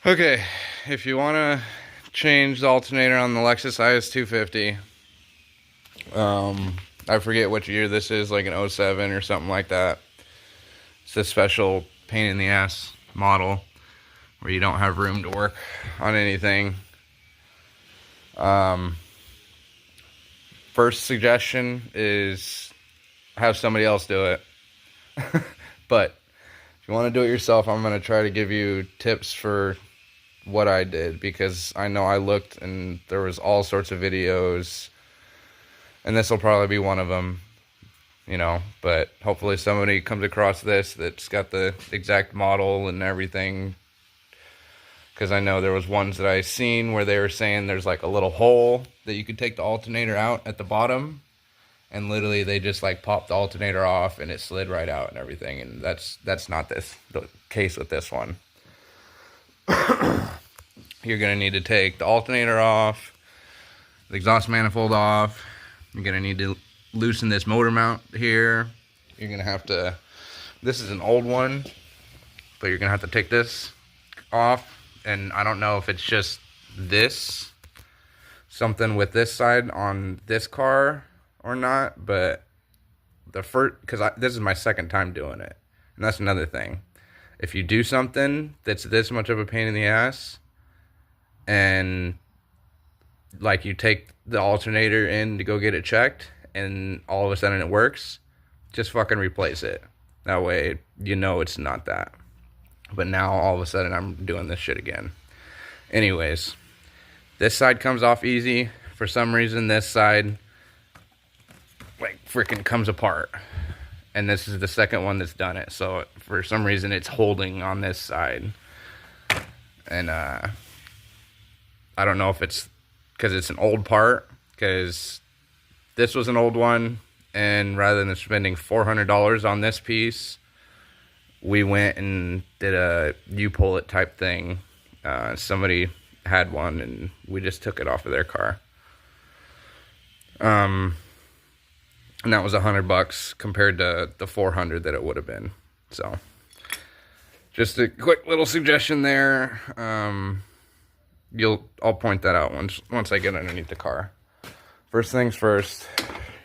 Okay, if you want to change the alternator on the Lexus is250, I forget which year this is, like an '07 or something like that. It's a special pain in the ass model where you don't have room to work on anything. First suggestion is have somebody else do it. But if you want to do it yourself, I'm going to try to give you tips for what I did, because I know I looked and there was all sorts of videos, and this will probably be one of them, but hopefully somebody comes across this that's got the exact model and everything, because I know there was ones that I seen where they were saying there's like a little hole that you could take the alternator out at the bottom, and literally they just like popped the alternator off and it slid right out and everything, and that's not the case with this one. You're going to need to take the alternator off, the exhaust manifold off. You're going to need to loosen this motor mount here. You're going to have to, this is an old one, but you're going to have to take this off. And I don't know if it's just this, something with this side on this car or not, but the first, because this is my second time doing it. And that's another thing. If you do something that's this much of a pain in the ass, and like you take the alternator in to go get it checked and all of a sudden it works, just fucking replace it. That way it's not that. But now all of a sudden I'm doing this shit again. Anyways, this side comes off easy. For some reason this side like freaking comes apart, and this is the second one that's done it. So for some reason it's holding on this side, and I don't know if it's because it's an old part, because this was an old one, and rather than spending $400 on this piece, we went and did a U-pull-it type thing. Somebody had one, and we just took it off of their car. And that was $100 compared to the $400 that it would have been. So, just a quick little suggestion there. I'll point that out once I get underneath the car. First things first,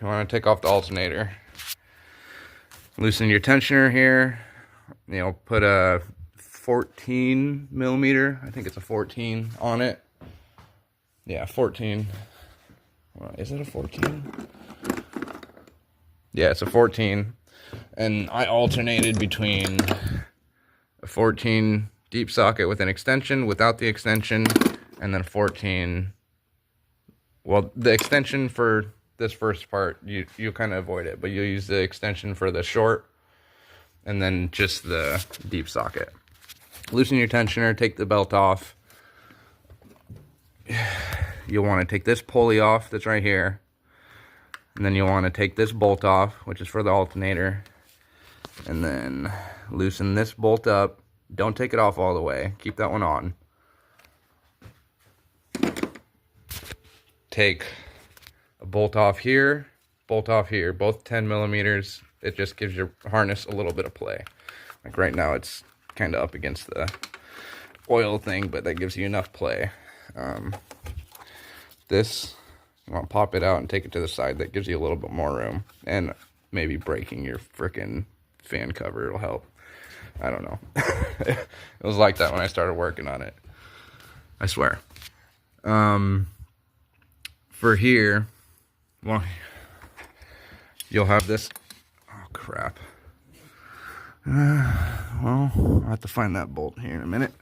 you want to take off the alternator. Loosen your tensioner here. Put a 14 millimeter. I think it's a 14 on it. Yeah, 14. Well, is it a 14? Yeah, it's a 14. And I alternated between a 14 deep socket with an extension, without the extension, and then 14. Well, the extension for this first part, you kind of avoid it, but you'll use the extension for the short, and then just the deep socket. Loosen your tensioner, take the belt off. You'll want to take this pulley off that's right here, and then you'll want to take this bolt off, which is for the alternator, and then loosen this bolt up. Don't take it off all the way. Keep that one on. Take a bolt off here, both 10 millimeters. It just gives your harness a little bit of play. Like right now it's kind of up against the oil thing, but that gives you enough play. This, you want to pop it out and take it to the side. That gives you a little bit more room. And maybe breaking your frickin' fan cover will help. I don't know. It was like that when I started working on it, I swear. For here, well, you'll have this. Oh crap. Well, I'll have to find that bolt here in a minute.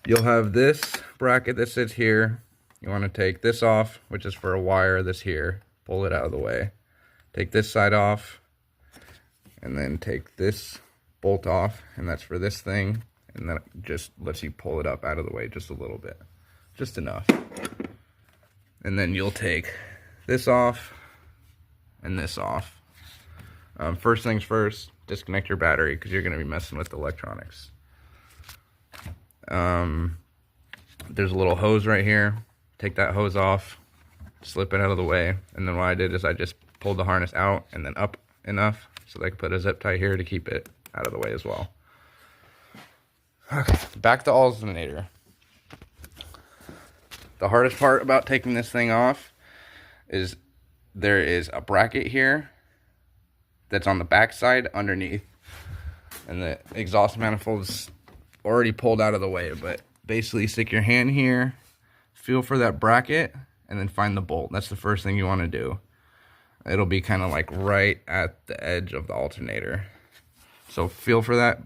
You'll have this bracket that sits here. You want to take this off, which is for a wire that's here. Pull it out of the way. Take this side off, and then take this bolt off, and that's for this thing, and then it just lets you pull it up out of the way just a little bit, just enough. And then you'll take this off and this off. First things first, disconnect your battery, because you're going to be messing with the electronics. There's a little hose right here. Take that hose off, slip it out of the way, and then what I did is I just pulled the harness out and then up enough so that I could put a zip tie here to keep it out of the way as well. Okay, back to alternator. The hardest part about taking this thing off is there is a bracket here that's on the back side underneath, and the exhaust manifold's already pulled out of the way. But basically stick your hand here, feel for that bracket, and then find the bolt. That's the first thing you want to do. It'll be kind of like right at the edge of the alternator. So feel for that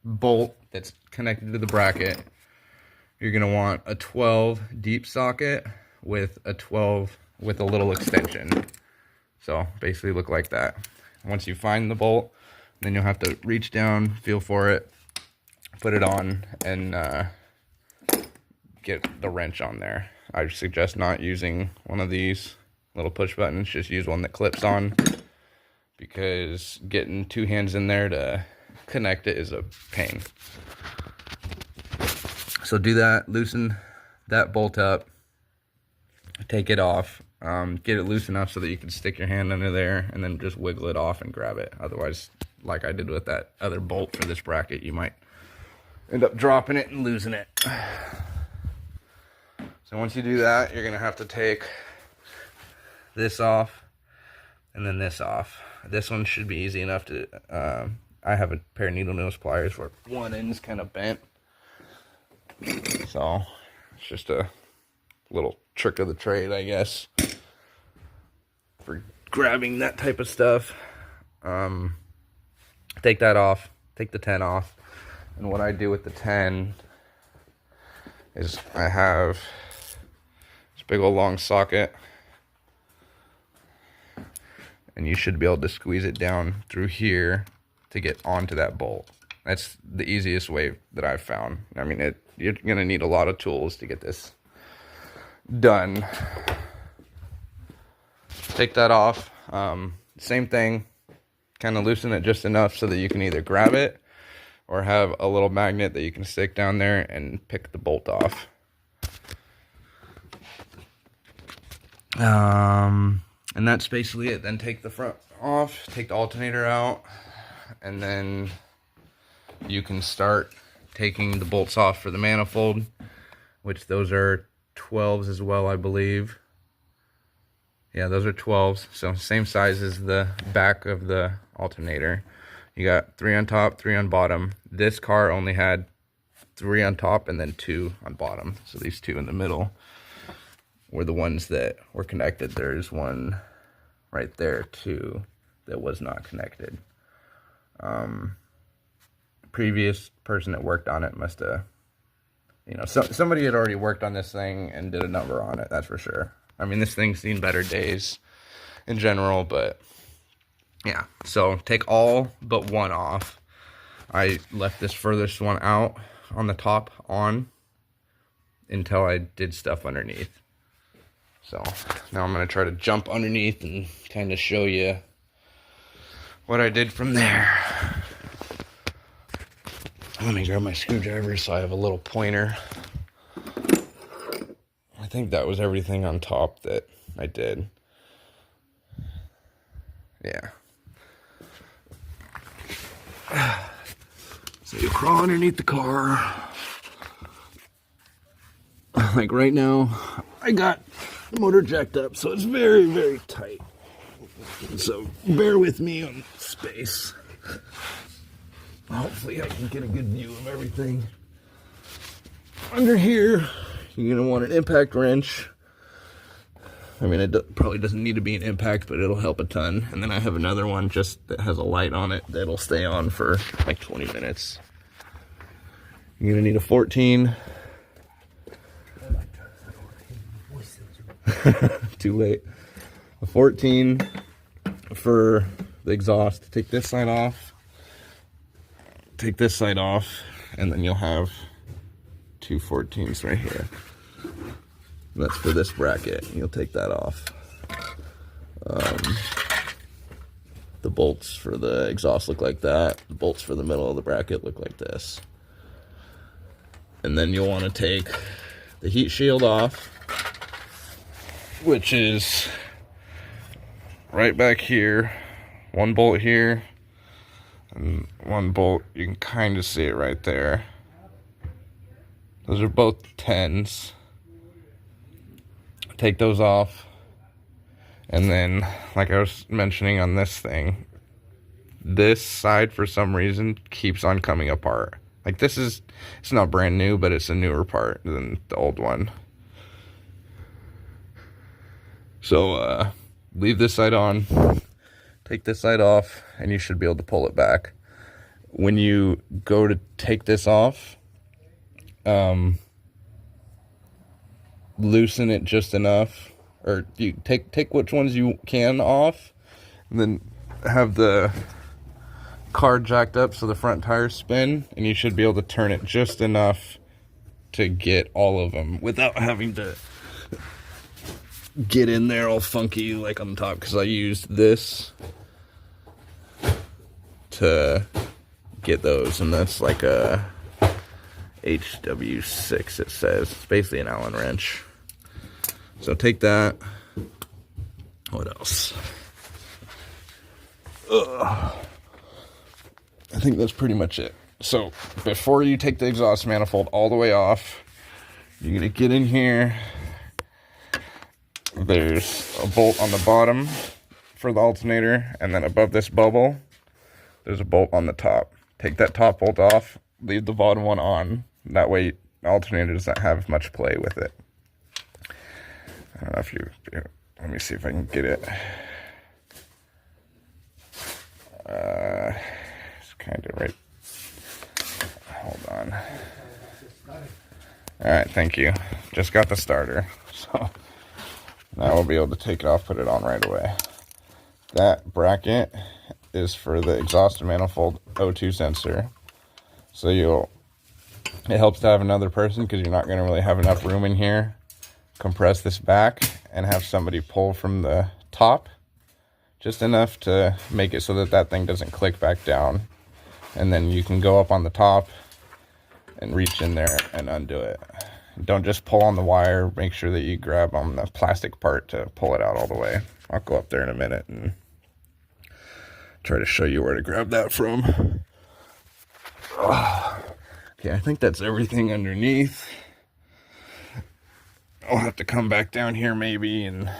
bolt that's connected to the bracket. You're going to want a 12 deep socket with a 12 with a little extension. So basically look like that. Once you find the bolt, then you'll have to reach down, feel for it, put it on, and get the wrench on there. I suggest not using one of these little push buttons. Just use one that clips on, because getting two hands in there to connect it is a pain. So do that, loosen that bolt up, take it off, get it loose enough so that you can stick your hand under there and then just wiggle it off and grab it. Otherwise, like I did with that other bolt for this bracket, you might end up dropping it and losing it. So once you do that, you're gonna have to take this off and then this off. This one should be easy enough to, I have a pair of needle nose pliers where one end's kind of bent. So it's just a little trick of the trade, I guess, for grabbing that type of stuff. Take that off, take the 10 off. And what I do with the 10 is I have this big old long socket, and you should be able to squeeze it down through here to get onto that bolt. That's the easiest way that I've found. I mean, you're going to need a lot of tools to get this done. Take that off. Same thing. Kind of loosen it just enough so that you can either grab it or have a little magnet that you can stick down there and pick the bolt off. And that's basically it. Then take the front off, take the alternator out, and then you can start taking the bolts off for the manifold, which those are 12s as well, I believe. Yeah, those are 12s, so same size as the back of the alternator. You got 3 on top, 3 on bottom. This car only had 3 on top and then 2 on bottom. So these 2 in the middle were the ones that were connected. There's one right there too that was not connected. Previous person that worked on it must have, you know, somebody had already worked on this thing and did a number on it, that's for sure. I mean, this thing's seen better days in general, but yeah. So take all but one off. I left this furthest one out on the top on until I did stuff underneath. So now I'm going to try to jump underneath and kind of show you what I did from there. Let me grab my screwdriver so I have a little pointer. I think that was everything on top that I did. Yeah. So you crawl underneath the car. Like right now, I got the motor jacked up, so it's very, very tight. So bear with me on space. Hopefully I can get a good view of everything. Under here, you're going to want an impact wrench. I mean, it probably doesn't need to be an impact, but it'll help a ton. And then I have another one just that has a light on it that'll stay on for like 20 minutes. You're going to need a 14. Too late. A 14 for the exhaust. Take this side off. Take this side off, and then you'll have 2 14s right here. That's for this bracket. You'll take that off. The bolts for the exhaust look like that. The bolts for the middle of the bracket look like this. And then you'll want to take the heat shield off, which is right back here. One bolt here. And one bolt, you can kind of see it right there. Those are both 10s. Take those off. And then, like I was mentioning on this thing, this side for some reason keeps on coming apart. Like this is, it's not brand new, but it's a newer part than the old one. So leave this side on, take this side off, and you should be able to pull it back. When you go to take this off, loosen it just enough, or you take which ones you can off, and then have the car jacked up so the front tires spin, and you should be able to turn it just enough to get all of them without having to get in there all funky like on the top, because I used this to get those, and that's like a HW6, it says. It's basically an Allen wrench. So take that. What else? I think that's pretty much it. So before you take the exhaust manifold all the way off, you're gonna get in here. There's a bolt on the bottom for the alternator, and then above this bubble, there's a bolt on the top. Take that top bolt off, leave the bottom one on. That way, the alternator doesn't have much play with it. I don't know if you, let me see if I can get it. It's kind of right. Hold on. All right, thank you. Just got the starter, so now we'll be able to take it off, put it on right away. That bracket is for the exhaust manifold O2 sensor. So it helps to have another person, because you're not going to really have enough room in here. Compress this back and have somebody pull from the top, just enough to make it so that that thing doesn't click back down. And then you can go up on the top and reach in there and undo it. Don't just pull on the wire. Make sure that you grab on the plastic part to pull it out all the way. I'll go up there in a minute and try to show you where to grab that from. Okay, I think that's everything underneath. I'll have to come back down here maybe, and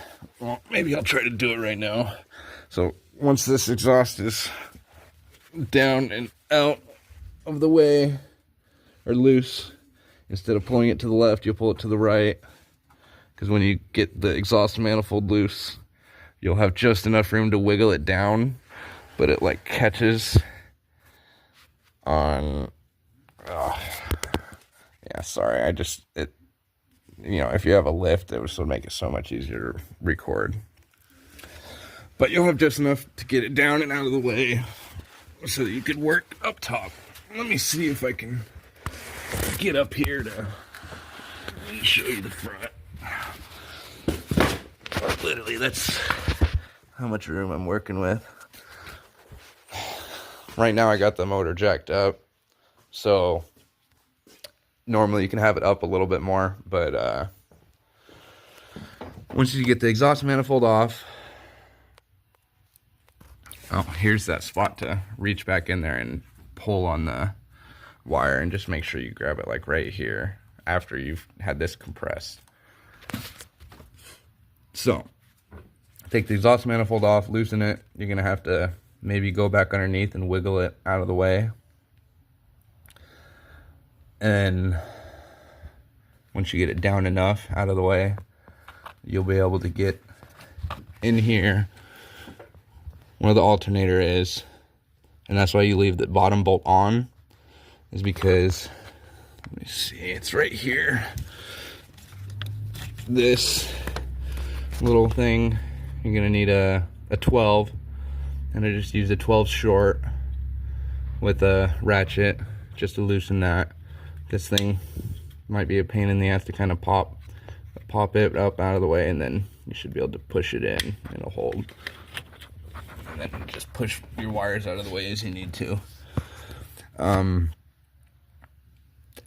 well, maybe I'll try to do it right now. So once this exhaust is down and out of the way, or loose, instead of pulling it to the left, you'll pull it to the right, because when you get the exhaust manifold loose, you'll have just enough room to wiggle it down, but it like catches on, yeah, sorry, you know, if you have a lift, it would make it so much easier to record. But you'll have just enough to get it down and out of the way so that you could work up top. Let me see if I can get up here to show you the front. Literally, that's how much room I'm working with. Right now I got the motor jacked up, so normally you can have it up a little bit more, but once you get the exhaust manifold off, oh, here's that spot to reach back in there and pull on the wire, and just make sure you grab it like right here after you've had this compressed. So take the exhaust manifold off, loosen it. You're gonna have to maybe go back underneath and wiggle it out of the way. And once you get it down enough out of the way, you'll be able to get in here where the alternator is. And that's why you leave the bottom bolt on, is because, let me see, it's right here. This little thing, you're gonna need a 12, and I just use a 12 short with a ratchet just to loosen that. This thing might be a pain in the ass to kind of pop it up out of the way, and then you should be able to push it in and it'll hold. And then just push your wires out of the way as you need to. And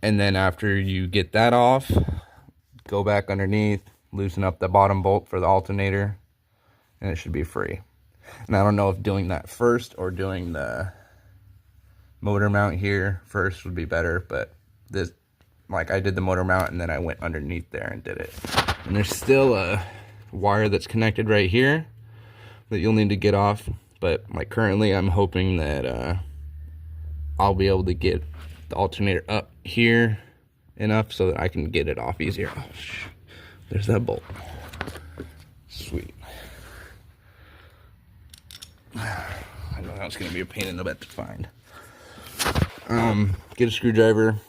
then after you get that off, go back underneath, loosen up the bottom bolt for the alternator, and it should be free. And I don't know if doing that first or doing the motor mount here first would be better, but this, like, I did the motor mount and then I went underneath there and did it. And there's still a wire that's connected right here that you'll need to get off, but like currently I'm hoping that I'll be able to get the alternator up here enough so that I can get it off easier. Oh, there's that bolt. Sweet. I know that's gonna be a pain in the butt to find. Get a screwdriver,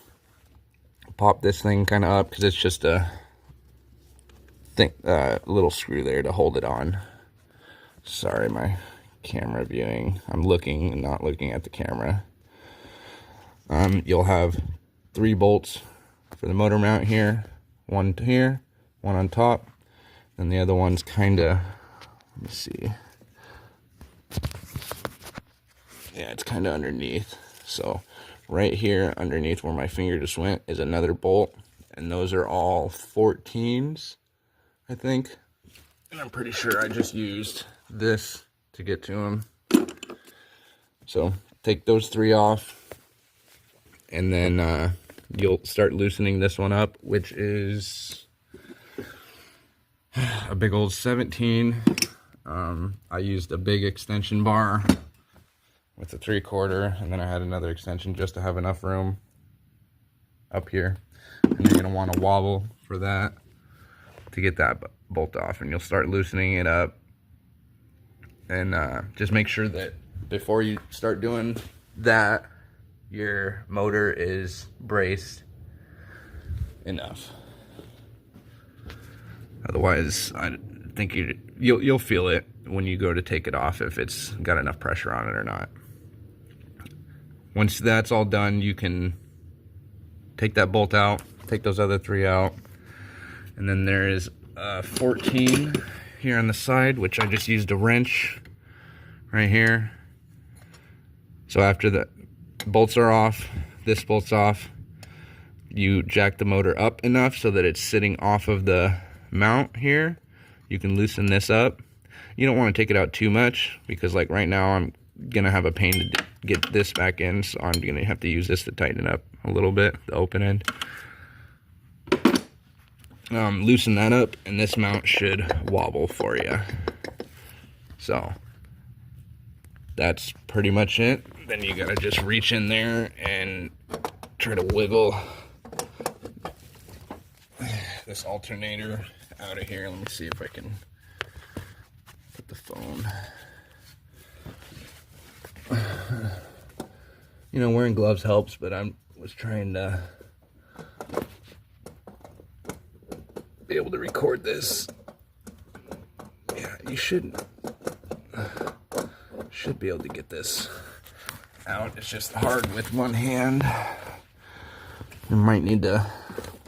pop this thing kind of up because it's just a little screw there to hold it on. Sorry, my camera viewing. I'm looking and not looking at the camera. You'll have 3 bolts for the motor mount here, one here, one on top, and the other one's kind of, let me see. Yeah, it's kind of underneath. So right here underneath where my finger just went is another bolt, and those are all 14s, I think. And I'm pretty sure I just used this to get to them. So take those 3 off, and then you'll start loosening this one up, which is a big old 17. I used a big extension bar with a 3/4, and then I had another extension just to have enough room up here. And you're gonna want to wobble for that to get that bolt off, and you'll start loosening it up. And just make sure that before you start doing that, your motor is braced enough. Otherwise, I think you'll feel it when you go to take it off if it's got enough pressure on it or not. Once that's all done, you can take that bolt out, take those other 3 out, and then there is 14 here on the side, which I just used a wrench right here. So after the bolts are off, this bolt's off, you jack the motor up enough so that it's sitting off of the mount here. You can loosen this up. You don't want to take it out too much because, like, right now I'm gonna have a pain to get this back in, so I'm gonna have to use this to tighten it up a little bit, the open end. Loosen that up, and this mount should wobble for you. So that's pretty much it. Then you gotta just reach in there and try to wiggle this alternator out of here. Let me see if I can put the phone. You know, wearing gloves helps, but I was trying to be able to record this. Yeah, you should be able to get this out. It's just hard with one hand. You might need to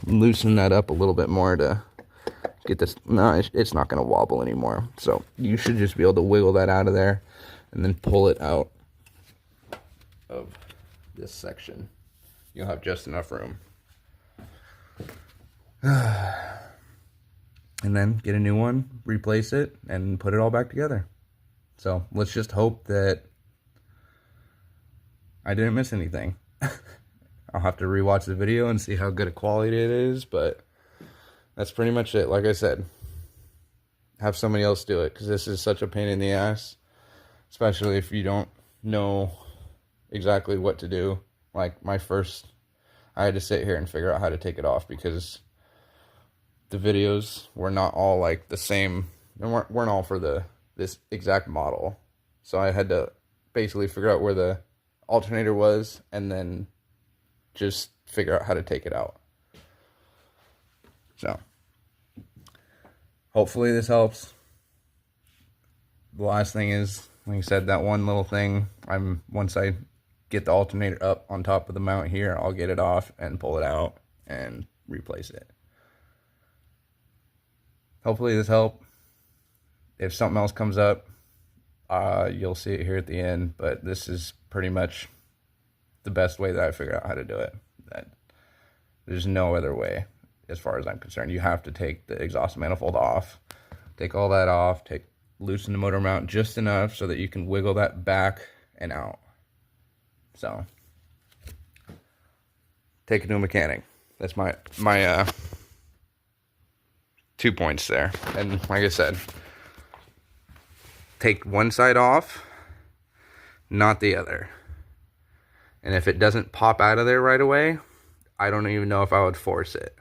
loosen that up a little bit more to get this. No, it's not going to wobble anymore. So you should just be able to wiggle that out of there and then pull it out of this section. You'll have just enough room. And then get a new one, replace it, and put it all back together. So let's just hope that I didn't miss anything. I'll have to rewatch the video and see how good a quality it is, but that's pretty much it. Like I said, have somebody else do it, because this is such a pain in the ass, especially if you don't know exactly what to do. Like I had to sit here and figure out how to take it off, because the videos were not all like the same. They weren't all for this exact model. So I had to basically figure out where the alternator was and then just figure out how to take it out. So hopefully this helps. The last thing is, like I said, that one little thing, once I get the alternator up on top of the mount here, I'll get it off and pull it out and replace it. Hopefully this helped. If something else comes up, you'll see it here at the end, but this is pretty much the best way that I figured out how to do it. There's no other way as far as I'm concerned. You have to take the exhaust manifold off, take all that off, loosen the motor mount just enough so that you can wiggle that back and out. So take it to a mechanic. That's my 2 points there. And like I said, take one side off, not the other. And if it doesn't pop out of there right away, I don't even know if I would force it.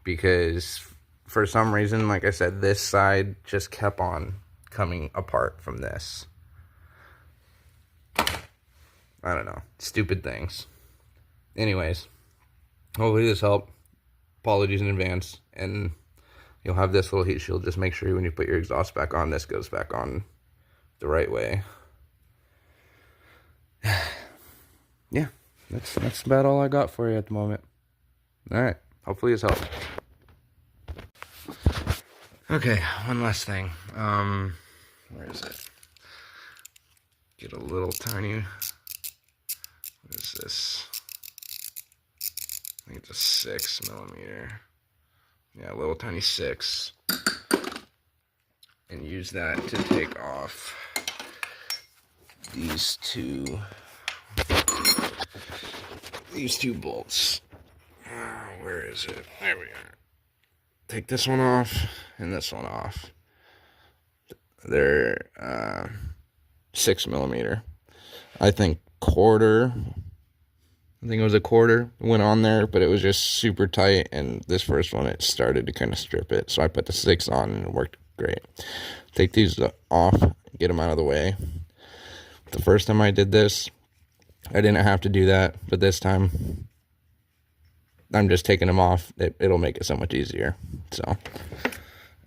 Because for some reason, like I said, this side just kept on coming apart from this. I don't know. Stupid things. Anyways, hopefully this helped. Apologies in advance. And you'll have this little heat shield. Just make sure when you put your exhaust back on, this goes back on the right way. Yeah, that's about all I got for you at the moment. Alright, hopefully it's helped. Okay, one last thing. Where is it? Get a little tiny, what is this? I think it's a 6mm. Yeah, a little tiny 6. And use that to take off these two bolts. Where is it? There we are. Take this one off and this one off. They're 6mm. I think it was a quarter went on there, but it was just super tight, and this first one, it started to kind of strip it. So I put the 6 on and it worked great. Take these off, get them out of the way. The first time I did this, I didn't have to do that, but this time I'm just taking them off. It'll make it so much easier. So, all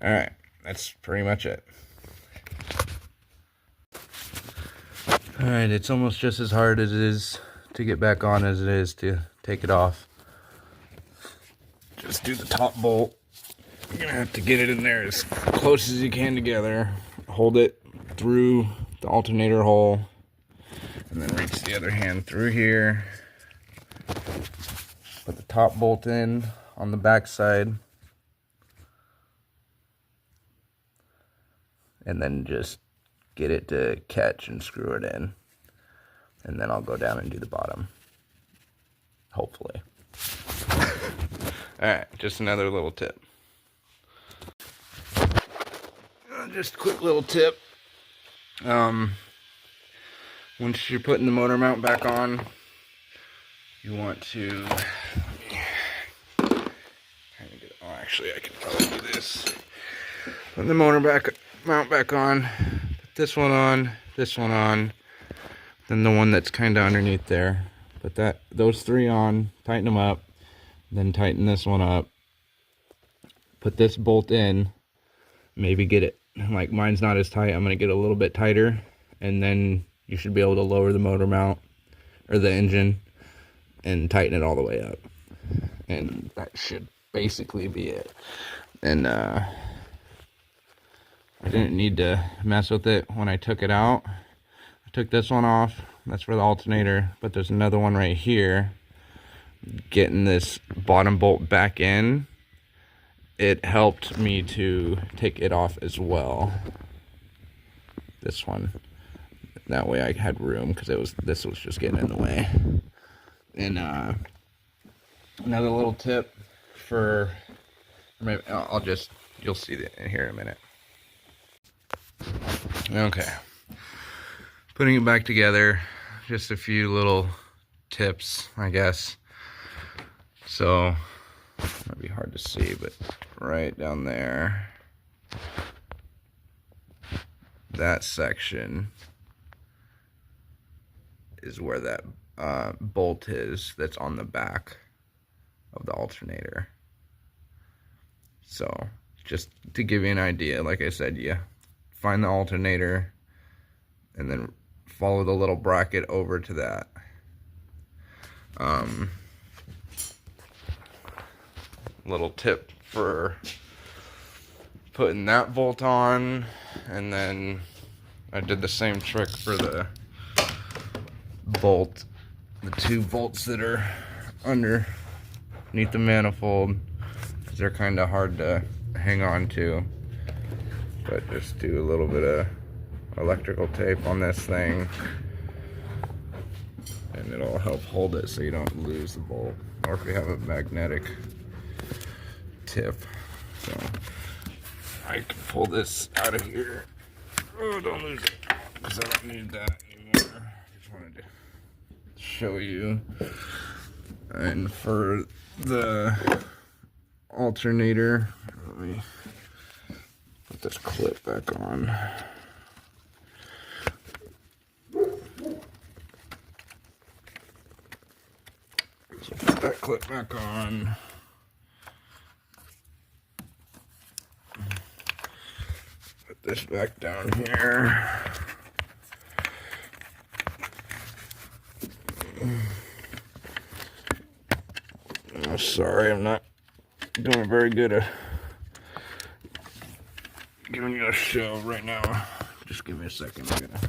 right, that's pretty much it. All right, it's almost just as hard as it is to get back on as it is to take it off. Just do the top bolt. You're gonna have to get it in there as close as you can together. Hold it through the alternator hole, and then reach the other hand through here. Put the top bolt in on the back side, and then just get it to catch and screw it in. And then I'll go down and do the bottom. Hopefully. Alright, just another little tip. Just a quick little tip. Once you're putting the motor mount back on, you want to actually I can probably do this. Put the motor mount back on, put this one on, then the one that's kind of underneath there. Put those 3 on, tighten them up, then tighten this one up. Put this bolt in, maybe get it, like mine's not as tight, I'm going to get a little bit tighter, and then you should be able to lower the motor mount, or the engine, and tighten it all the way up. And that should basically be it. And I didn't need to mess with it when I took it out. I took this one off, that's for the alternator, but there's another one right here. Getting this bottom bolt back in, it helped me to take it off as well. This one. That way I had room, because this was just getting in the way. And another little tip for, maybe you'll see it in here in a minute. Okay, putting it back together, just a few little tips, I guess. So it might be hard to see, but right down there, that section is where that bolt is that's on the back of the alternator. So just to give you an idea, like I said, you find the alternator and then follow the little bracket over to that. Little tip for putting that bolt on, and then I did the same trick for the 2 bolts that are underneath the manifold, because they're kind of hard to hang on to. But just do a little bit of electrical tape on this thing, and it'll help hold it so you don't lose the bolt, or if you have a magnetic tip. So I can pull this out of here. Oh, don't lose it, because I don't need that anymore. Just wanted to show you. And for the alternator, let me put this clip back on. So put that clip back on. Put this back down here. Oh, sorry, I'm not doing very good at giving you a show right now. Just give me a second. I'm gonna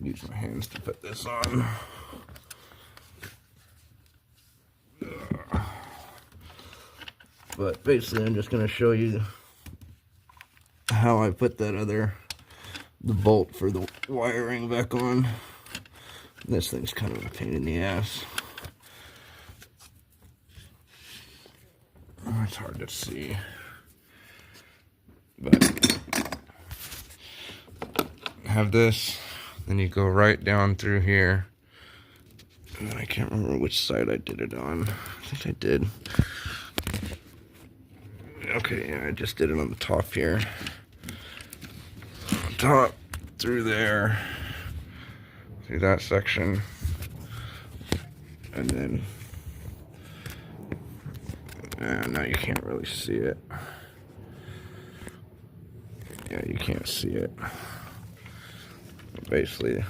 use my hands to put this on. But basically, I'm just gonna show you how I put the bolt for the wiring back on. This thing's kind of a pain in the ass. Oh, it's hard to see, but have this, then you go right down through here. And I can't remember which side I did it on. I think I did. Okay, yeah, I just did it on the top here. Top, through there, through that section, and then, now you can't really see it. Yeah, you can't see it. Basically, there's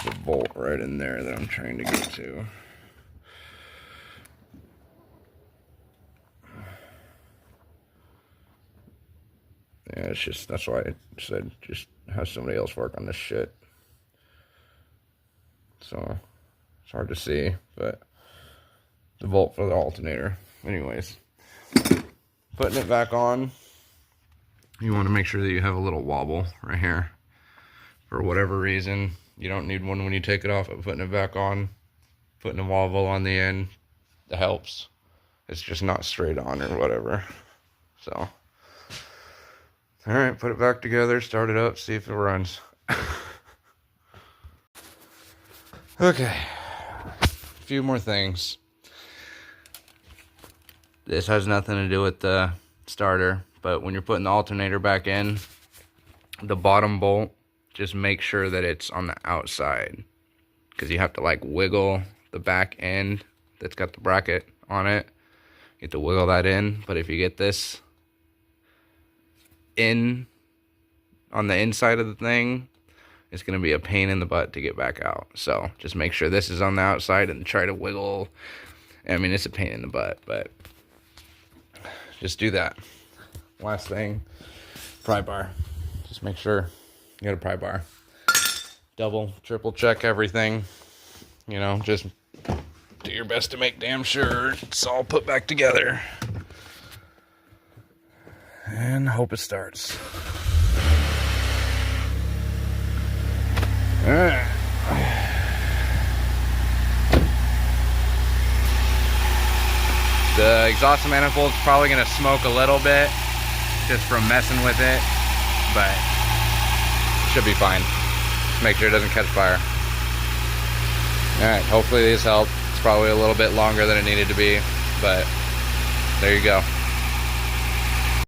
a bolt right in there that I'm trying to get to. Yeah, it's just, that's why I said just have somebody else work on this shit. So, it's hard to see, but the bolt for the alternator. Anyways, putting it back on, you want to make sure that you have a little wobble right here. For whatever reason, you don't need one when you take it off, but putting it back on, putting a wobble on the end, that helps. It's just not straight on or whatever. So, alright, put it back together, start it up, see if it runs. Okay, a few more things. This has nothing to do with the starter, but when you're putting the alternator back in, the bottom bolt, just make sure that it's on the outside, because you have to like wiggle the back end that's got the bracket on it. You have to wiggle that in, but if you get this in on the inside of the thing, it's going to be a pain in the butt to get back out. So just make sure this is on the outside and try to wiggle. I mean, it's a pain in the butt, but just do that. Last thing, pry bar. Just make sure you got a pry bar. Double, triple check everything. You know, just do your best to make damn sure it's all put back together. And hope it starts. Alright. The exhaust manifold's probably going to smoke a little bit just from messing with it, but it should be fine. Just make sure it doesn't catch fire. Alright, hopefully these help. It's probably a little bit longer than it needed to be, but there you go.